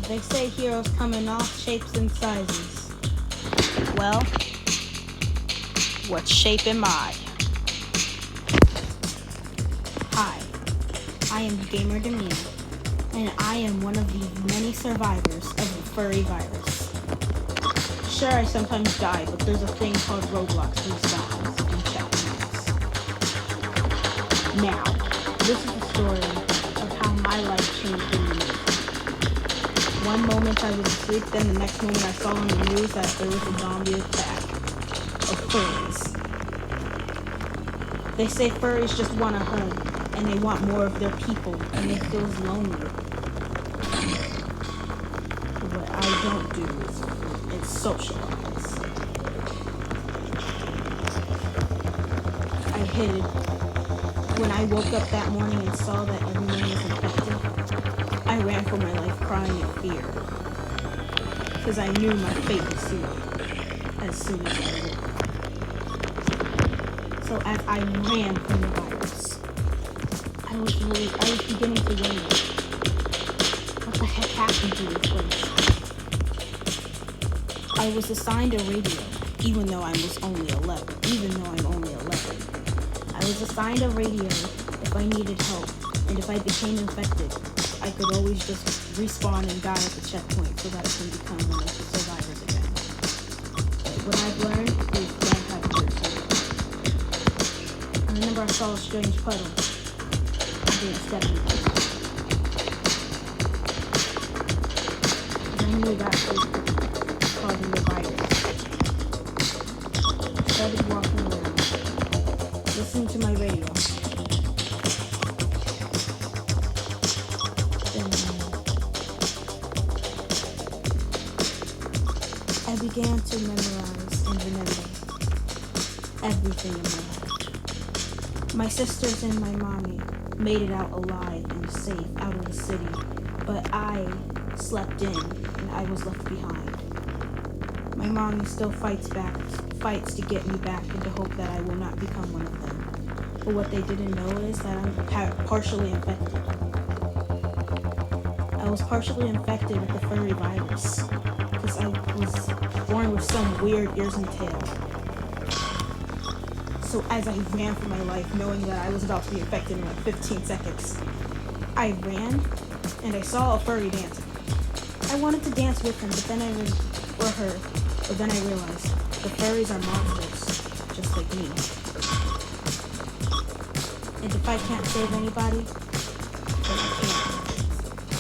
They say heroes come in all shapes and sizes. Well, what shape am I? Hi, I am Gamer Demian, and I am one of the many survivors of the furry virus. Sure, I sometimes die, but there's a thing called Roblox respawns and checkpoints. Now, this is the story of how my life changed in the news. One moment I was asleep, then the next moment I saw on the news that there was a zombie attack of furries. They say furries just want a hug, and they want more of their people, and they feel lonely. What I don't do is socialize. I hid it. When I woke up that morning and saw that everyone was infected, I ran for my life crying in fear. Because I knew my fate was sealed as soon as I woke. So as I ran from the virus, I was beginning to wonder, what the heck happened to this place? I was assigned a radio, even though I'm only 11. I was assigned a radio if I needed help, and if I became infected, I could always just respawn and die at the checkpoint so that I can become one of the survivors again. What I've learned is don't have virse. I remember I saw a strange puddle. I didn't step in it. I knew that was causing the virus. I started walking around, listening to my radio. I began to memorize and remember everything in my life. My sisters and my mommy made it out alive and safe out of the city, but I slept in and I was left behind. My mommy still fights to get me back and to hope that I will not become one of them. But what they didn't know is that I'm partially infected. I was partially infected with the furry virus because I was born with some weird ears and tail. So as I ran for my life, knowing that I was about to be infected in like 15 seconds, I ran and I saw a furry dancing. I wanted to dance with him, but then I realized the furries are monsters, just like me. And if I can't save anybody,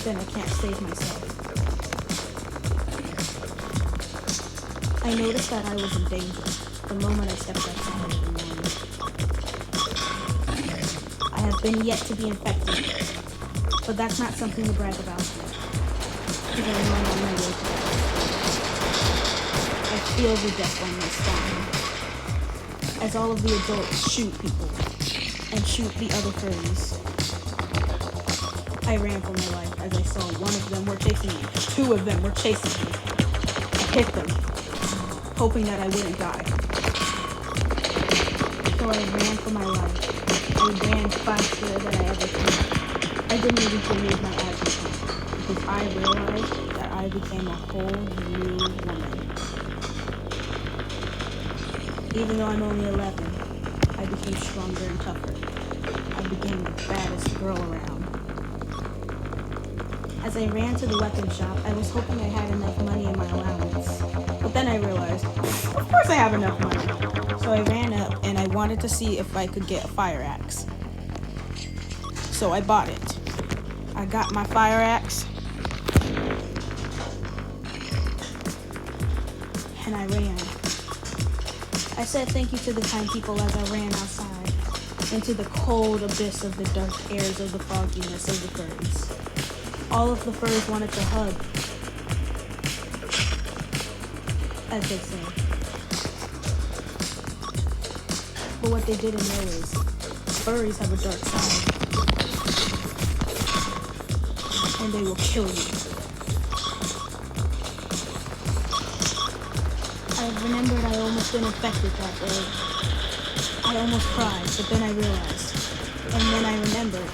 then I can't save myself. I noticed that I was in danger the moment I stepped outside in the morning. I have been yet to be infected, but that's not something to brag about yet, because I know I'm on my way to death. I feel the death on my spine, as all of the adults shoot people, and shoot the other furries. I ran for my life as I saw one of them were chasing me, 2 of them were chasing me. I hit them, hoping that I wouldn't die. So I ran for my life. I ran faster than I ever could. I didn't even believe my eyes were open, because I realized that I became a whole new woman. Even though I'm only 11, I became stronger and tougher. I became the baddest girl around. As I ran to the weapon shop, I was hoping I had enough money in my allowance. But then I realized, of course I have enough money. So I ran up and I wanted to see if I could get a fire axe. So I bought it. I got my fire axe. And I ran. I said thank you to the kind people as I ran outside into the cold abyss of the dark airs of the fogginess of the furries. All of the furries wanted to hug, as they say. But what they didn't know is, furries have a dark side, and they will kill you. I remembered I almost been infected that day. I almost cried, but then I realized, and then I remembered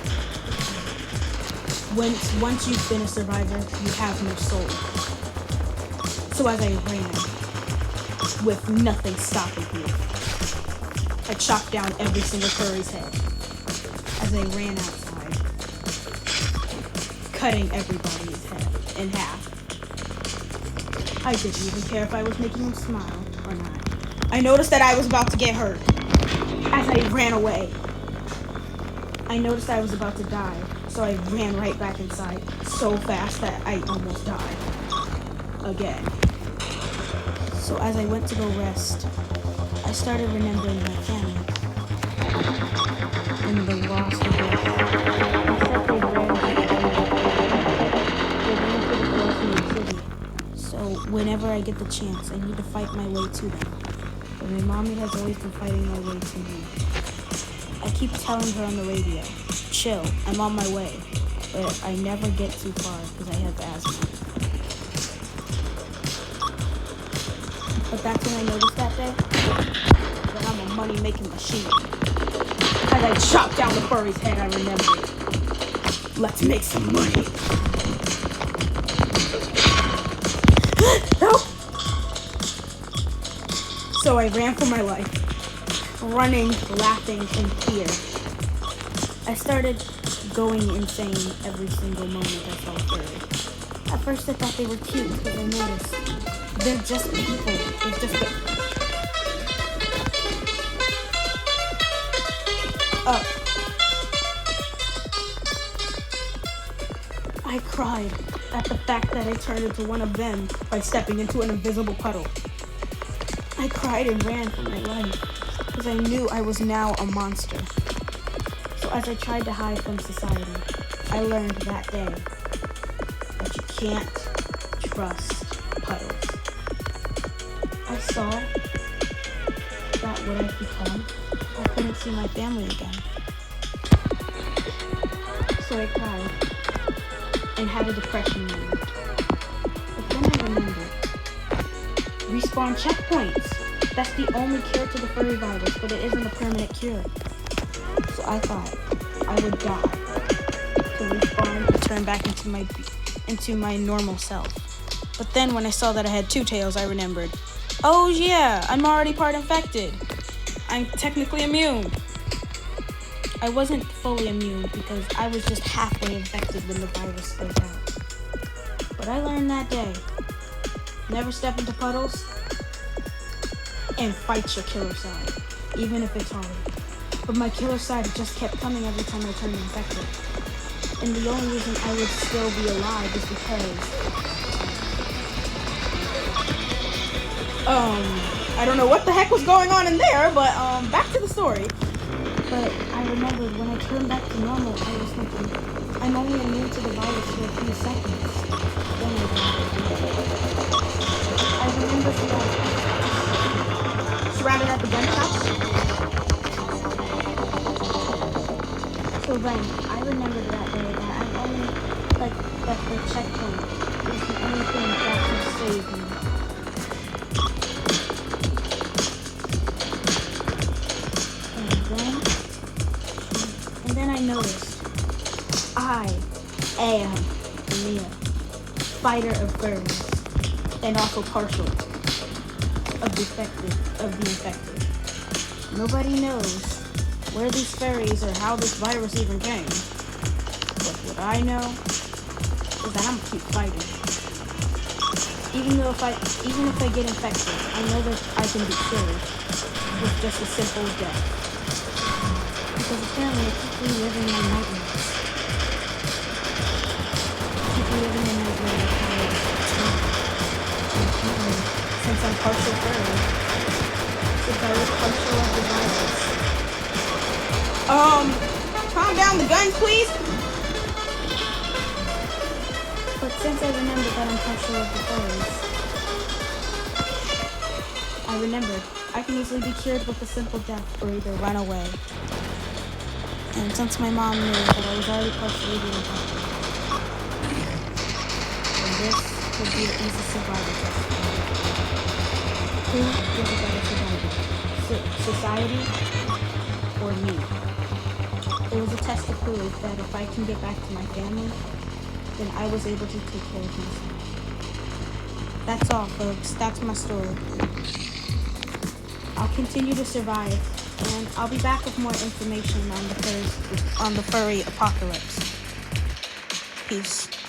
Once you've been a survivor, you have no soul. So as I ran, with nothing stopping me, I chopped down every single furry's head as I ran outside, cutting everybody's head in half. I didn't even care if I was making them smile or not. I noticed that I was about to get hurt as I ran away. I noticed I was about to die, so I ran right back inside so fast that I almost died again. So as I went to go rest, I started remembering my family and the loss of it. Except they ran to the city. So whenever I get the chance, I need to fight my way to them. But my mommy has always been fighting my way to me. I keep telling her on the radio, chill, I'm on my way. But I never get too far because I have asthma. But that's when I noticed that day that I'm a money-making machine. As I chopped down the furry's head, I remembered. Let's make some money. Help! So I ran for my life, running, laughing, in fear. I started going insane every single moment I saw a furry. At first I thought they were cute because I noticed. They're just people. They're just I cried at the fact that I turned into one of them by stepping into an invisible puddle. I cried and ran for my life because I knew I was now a monster. So as I tried to hide from society, I learned that day that you can't trust puddles. I saw that what I've become, I couldn't see my family again. So I cried and had a depression moment. But then I remembered. Respawn checkpoints. That's the only cure to the furry virus, but it isn't a permanent cure. So I thought I would die to respawn and turn back into my normal self. But then when I saw that I had two tails, I remembered. Oh yeah, I'm already part infected. I'm technically immune. I wasn't fully immune because I was just halfway infected when the virus spoke out. But I learned that day, never step into puddles and fight your killer side, even if it's hard. But my killer side just kept coming every time I turned infected. And the only reason I would still be alive is because I don't know what the heck was going on in there, but back to the story. But I remembered when I turned back to normal, I was thinking, I'm only immune to the virus for a few seconds. Then I died. I remember surrounded at the gun shop. So then, I remembered that day that I'm only, that the checkpoint is the only thing that can save me. And then I noticed, I am Mia, fighter of furries, and also partial of the infected. Nobody knows where these furries or how this virus even came. But what I know is that I'm a cute fighter. Even if I get infected, I know that I can be cured with just a simple death. Because apparently I keep reliving my nightmares. Since I'm partial furry. Since I was partial of the virus. Calm down the guns, please! But since I remembered that I'm partial of the furries, I remembered I can easily be cured with a simple death or either run away. And since my mom knew that I was already partially being infected, then this would be an easy survival test. Who is a better survivor? Society or me? It was a test to prove that if I can get back to my family, then I was able to take care of myself. That's all, folks. That's my story. I'll continue to survive, and I'll be back with more information on the furry apocalypse. Peace.